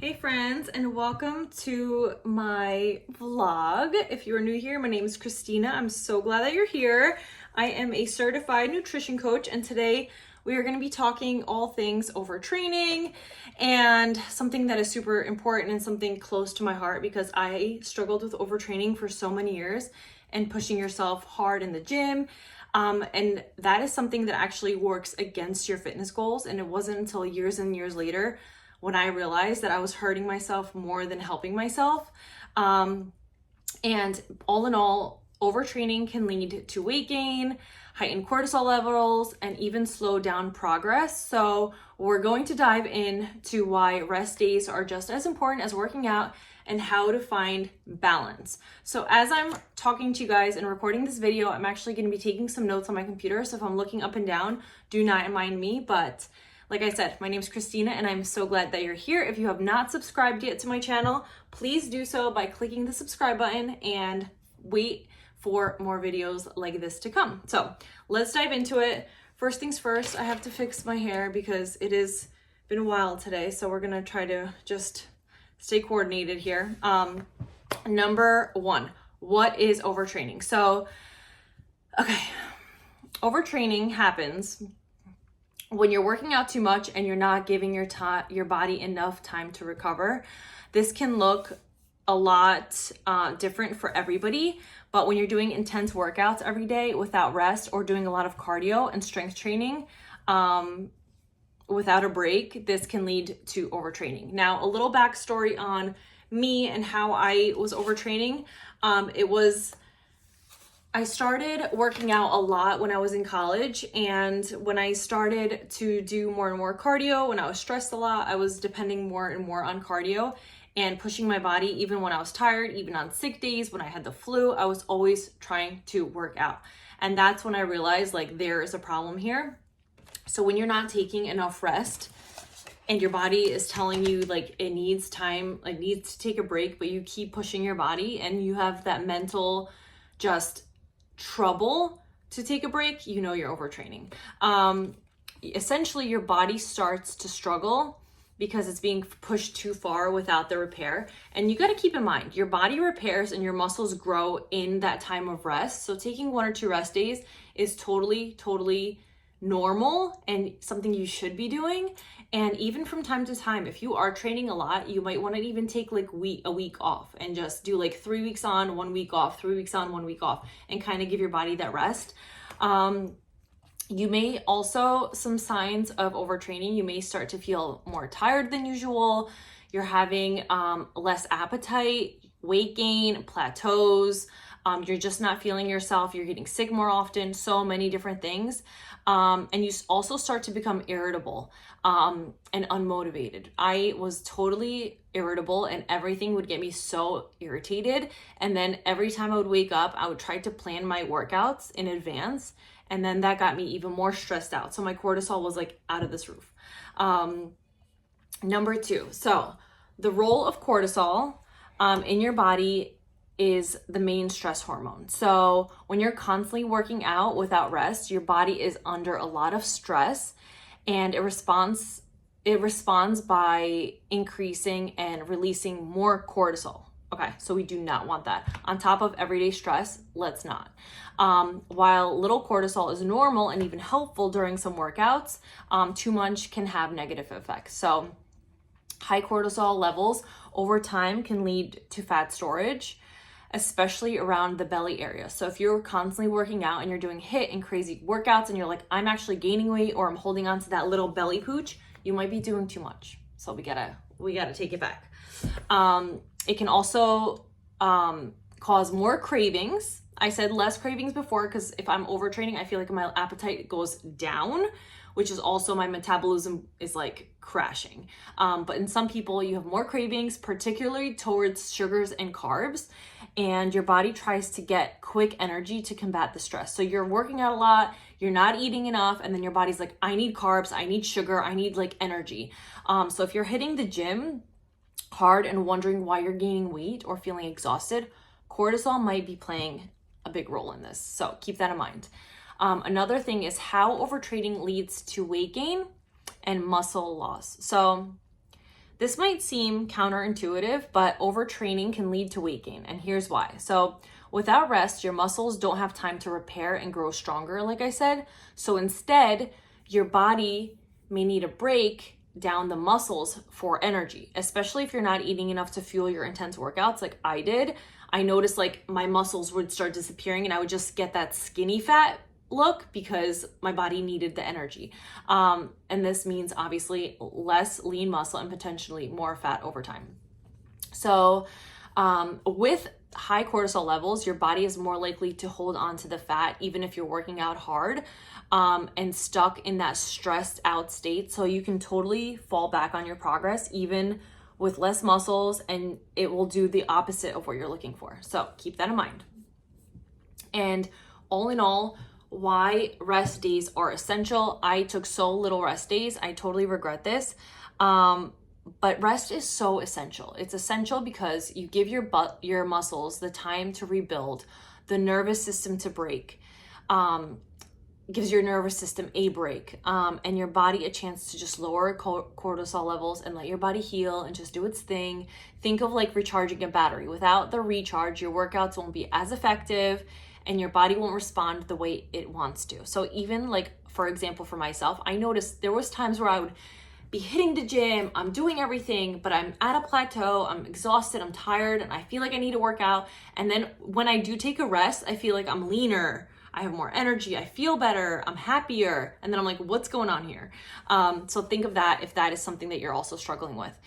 Hey friends, and welcome to my vlog. If you're new here, my name is Christina. I'm so glad that you're here. I am a certified nutrition coach, and today we are going to be talking all things overtraining and something that is super important and something close to my heart because I struggled with overtraining for so many years and pushing yourself hard in the gym. And that is something that actually works against your fitness goals. And it wasn't until years and years later when I realized that I was hurting myself more than helping myself. And all in all, overtraining can lead to weight gain, heightened cortisol levels, and even slow down progress. So we're going to dive into why rest days are just as important as working out and how to find balance. So as I'm talking to you guys and recording this video, I'm actually going to be taking some notes on my computer. So if I'm looking up and down, do not mind me, but like I said, my name is Christina and I'm so glad that you're here. If you have not subscribed yet to my channel, please do so by clicking the subscribe button and wait for more videos like this to come. So let's dive into it. First things first, I have to fix my hair because it has been a while today. So we're gonna try to just stay coordinated here. Number one, what is overtraining? So, okay, overtraining happens when you're working out too much and you're not giving your body enough time to recover. This can look a lot different for everybody, but when you're doing intense workouts every day without rest or doing a lot of cardio and strength training without a break, this can lead to overtraining. Now, a little backstory on me and how I was overtraining. I started working out a lot when I was in college, and when I started to do more and more cardio, when I was stressed a lot, I was depending more and more on cardio and pushing my body even when I was tired, even on sick days, when I had the flu, I was always trying to work out. And that's when I realized like there is a problem here. So when you're not taking enough rest and your body is telling you like it needs time, like needs to take a break, but you keep pushing your body and you have that mental just trouble to take a break, you know you're overtraining. Essentially, your body starts to struggle because it's being pushed too far without the repair. And you got to keep in mind, your body repairs and your muscles grow in that time of rest. So taking 1 or 2 rest days is totally normal and something you should be doing. And even from time to time, if you are training a lot, you might want to even take like a week off and just do like 3 weeks on, 1 week off, 3 weeks on, 1 week off, and kind of give your body that rest. You may also, some signs of overtraining, you may start to feel more tired than usual. You're having less appetite, weight gain, plateaus. You're just not feeling yourself. You're getting sick more often, so many different things. And you also start to become irritable and unmotivated. I was totally irritable and everything would get me so irritated. And then every time I would wake up, I would try to plan my workouts in advance. And then that got me even more stressed out. So my cortisol was like out of this roof. Number 2, so the role of cortisol in your body is the main stress hormone. So when you're constantly working out without rest, your body is under a lot of stress and it responds by increasing and releasing more cortisol. Okay, so we do not want that. On top of everyday stress, let's not. While little cortisol is normal and even helpful during some workouts, too much can have negative effects. So high cortisol levels over time can lead to fat storage, especially around the belly area. So if you're constantly working out and you're doing HIIT and crazy workouts and you're like, I'm actually gaining weight or I'm holding on to that little belly pooch, you might be doing too much. So we gotta take it back. It can also cause more cravings. I said less cravings before because if I'm overtraining, I feel like my appetite goes down, which is also my metabolism is like crashing. But in some people, you have more cravings, particularly towards sugars and carbs, and your body tries to get quick energy to combat the stress. So you're working out a lot, you're not eating enough, and then your body's like, I need carbs, I need sugar, I need like energy. So if you're hitting the gym hard and wondering why you're gaining weight or feeling exhausted, cortisol might be playing a big role in this. So keep that in mind. Another thing is how overtraining leads to weight gain and muscle loss. So This might seem counterintuitive, but overtraining can lead to weight gain, and here's why. So without rest, your muscles don't have time to repair and grow stronger, like I said. So instead, your body may need a break down the muscles for energy, especially if you're not eating enough to fuel your intense workouts like I did. I noticed like my muscles would start disappearing and I would just get that skinny fat look because my body needed the energy. And this means obviously less lean muscle and potentially more fat over time. So with high cortisol levels, your body is more likely to hold on to the fat even if you're working out hard and stuck in that stressed out state. So you can totally fall back on your progress even with less muscles, and it will do the opposite of what you're looking for. So keep that in mind. And all in all, why rest days are essential. I took so little rest days. I totally regret this. But rest is so essential. It's essential because you give your muscles the time to rebuild, the nervous system to break, gives your nervous system a break, and your body a chance to just lower cortisol levels and let your body heal and just do its thing. Think of like recharging a battery. Without the recharge, your workouts won't be as effective and your body won't respond the way it wants to. So even like, for example, for myself, I noticed there was times where I would be hitting the gym, I'm doing everything, but I'm at a plateau, I'm exhausted, I'm tired, and I feel like I need to work out. And then when I do take a rest, I feel like I'm leaner, I have more energy, I feel better, I'm happier. And then I'm like, what's going on here? So think of that if that is something that you're also struggling with.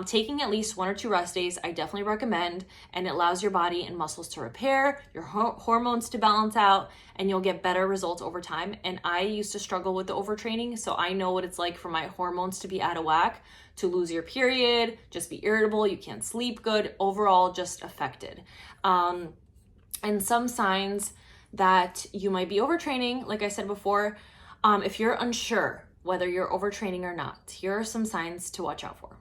Taking at least 1 or 2 rest days, I definitely recommend, and it allows your body and muscles to repair, your hormones to balance out, and you'll get better results over time. And I used to struggle with the overtraining, so I know what it's like for my hormones to be out of whack, to lose your period, just be irritable, you can't sleep good, overall just affected. And some signs that you might be overtraining, like I said before, if you're unsure whether you're overtraining or not, here are some signs to watch out for.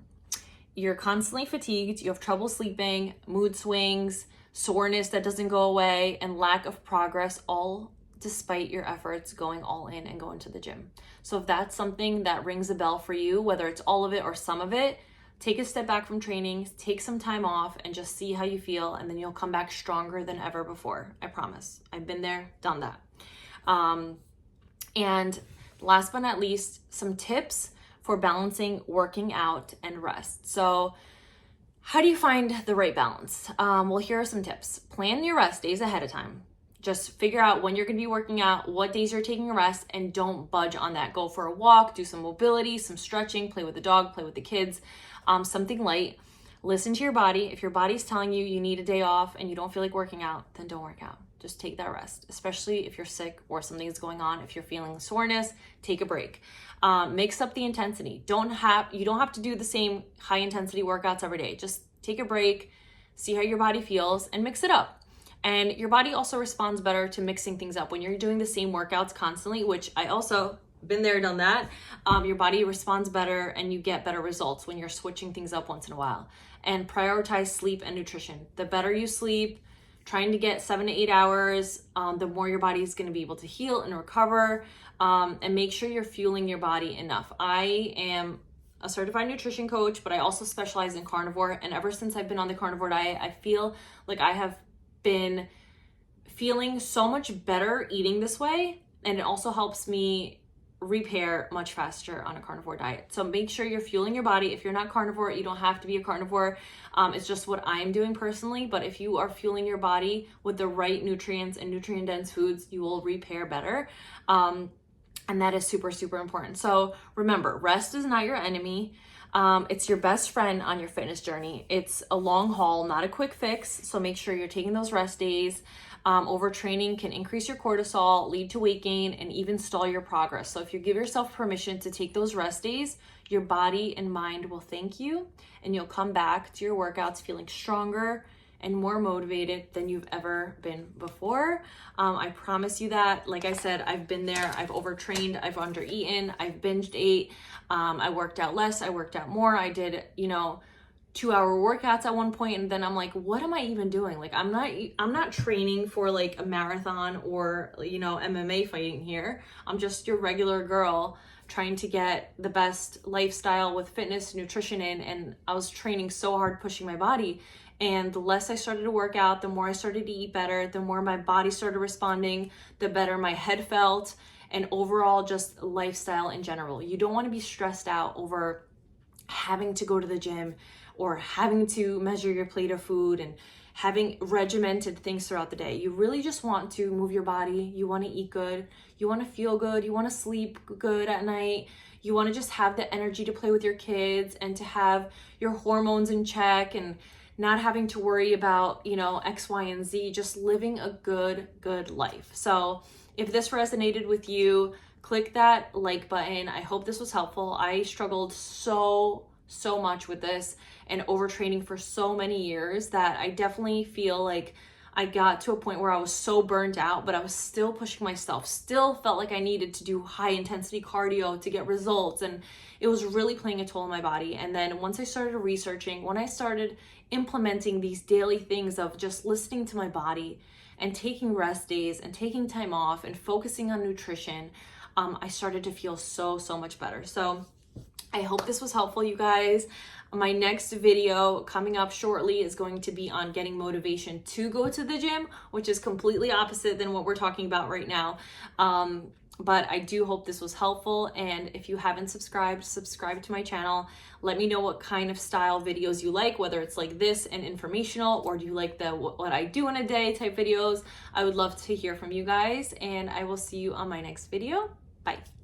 You're constantly fatigued, you have trouble sleeping, mood swings, soreness that doesn't go away, and lack of progress, all despite your efforts going all in and going to the gym. So if that's something that rings a bell for you, whether it's all of it or some of it, take a step back from training, take some time off, and just see how you feel, and then you'll come back stronger than ever before. I promise. I've been there, done that. And last but not least, some tips for balancing working out and rest. So how do you find the right balance? Well, here are some tips. Plan your rest days ahead of time. Just figure out when you're going to be working out, what days you're taking a rest, and don't budge on that. Go for a walk, do some mobility, some stretching, play with the dog, play with the kids, something light. Listen to your body. If your body's telling you you need a day off and you don't feel like working out, then don't work out. Just take that rest, especially if you're sick or something's going on. If you're feeling soreness, take a break. Mix up the intensity. You don't have to do the same high intensity workouts every day. Just take a break, see how your body feels, and mix it up. And your body also responds better to mixing things up. When you're doing the same workouts constantly, which I also been there, done that, your body responds better and you get better results when you're switching things up once in a while. And prioritize sleep and nutrition. The better you sleep, trying to get 7 to 8 hours, the more your body is going to be able to heal and recover, and make sure you're fueling your body enough. I am a certified nutrition coach, but I also specialize in carnivore. And ever since I've been on the carnivore diet, I feel like I have been feeling so much better eating this way. And it also helps me repair much faster on a carnivore diet. So make sure you're fueling your body. If you're not carnivore, you don't have to be a carnivore. It's just what I'm doing personally. But if you are fueling your body with the right nutrients and nutrient dense foods, you will repair better. And that is super, super important. So remember, rest is not your enemy. It's your best friend on your fitness journey. It's a long haul, not a quick fix. So make sure you're taking those rest days. Overtraining can increase your cortisol, lead to weight gain, and even stall your progress. So if you give yourself permission to take those rest days, your body and mind will thank you, and you'll come back to your workouts feeling stronger and more motivated than you've ever been before. I promise you that. Like I said, I've been there. I've overtrained, I've undereaten, I've binged ate. I worked out less, I worked out more. I did, 2-hour workouts at one point, and then I'm like, what am I even doing? Like, I'm not training for like a marathon or, MMA fighting here. I'm just your regular girl trying to get the best lifestyle with fitness, nutrition in, and I was training so hard, pushing my body. And the less I started to work out, the more I started to eat better, the more my body started responding, the better my head felt, and overall just lifestyle in general. You don't want to be stressed out over having to go to the gym or having to measure your plate of food and having regimented things throughout the day. You really just want to move your body. You want to eat good. You want to feel good. You want to sleep good at night. You want to just have the energy to play with your kids and to have your hormones in check and not having to worry about, X, Y, and Z, just living a good life. So if this resonated with you, click that like button. I hope this was helpful. I struggled so much with this and overtraining for so many years that I definitely feel like I got to a point where I was so burnt out, but I was still pushing myself, still felt like I needed to do high intensity cardio to get results. And it was really playing a toll on my body. And then once I started researching, when I started implementing these daily things of just listening to my body and taking rest days and taking time off and focusing on nutrition, I started to feel so much better. So I hope this was helpful, you guys. My next video coming up shortly is going to be on getting motivation to go to the gym, which is completely opposite than what we're talking about right now. But I do hope this was helpful. And if you haven't subscribed, subscribe to my channel. Let me know what kind of style videos you like, whether it's like this and informational, or do you like the what I do in a day type videos. I would love to hear from you guys, and I will see you on my next video. Bye.